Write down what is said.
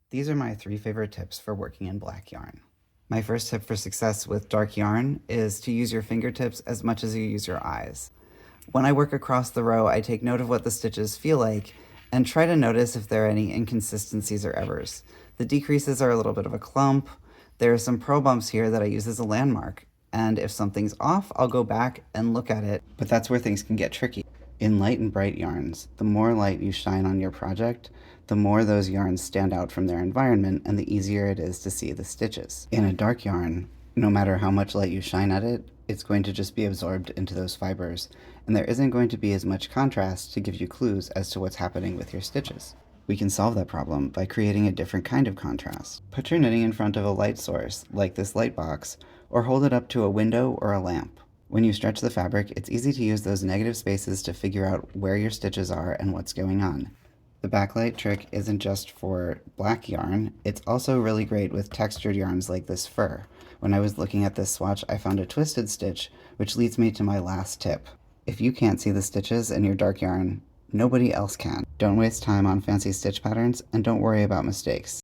These are my 3 favorite tips for working in black yarn. My first tip for success with dark yarn is to use your fingertips as much as you use your eyes. When I work across the row, I take note of what the stitches feel like and try to notice if there are any inconsistencies or errors. The decreases are a little bit of a clump. There are some pearl bumps here that I use as a landmark, and if something's off, I'll go back and look at it, but that's where things can get tricky. In light and bright yarns, the more light you shine on your project, the more those yarns stand out from their environment and the easier it is to see the stitches. In a dark yarn, no matter how much light you shine at it, it's going to just be absorbed into those fibers, and there isn't going to be as much contrast to give you clues as to what's happening with your stitches. We can solve that problem by creating a different kind of contrast. Put your knitting in front of a light source, like this light box, or hold it up to a window or a lamp. When you stretch the fabric, it's easy to use those negative spaces to figure out where your stitches are and what's going on. The backlight trick isn't just for black yarn, it's also really great with textured yarns like this fur. When I was looking at this swatch, I found a twisted stitch, which leads me to my last tip. If you can't see the stitches in your dark yarn, nobody else can. Don't waste time on fancy stitch patterns, and don't worry about mistakes.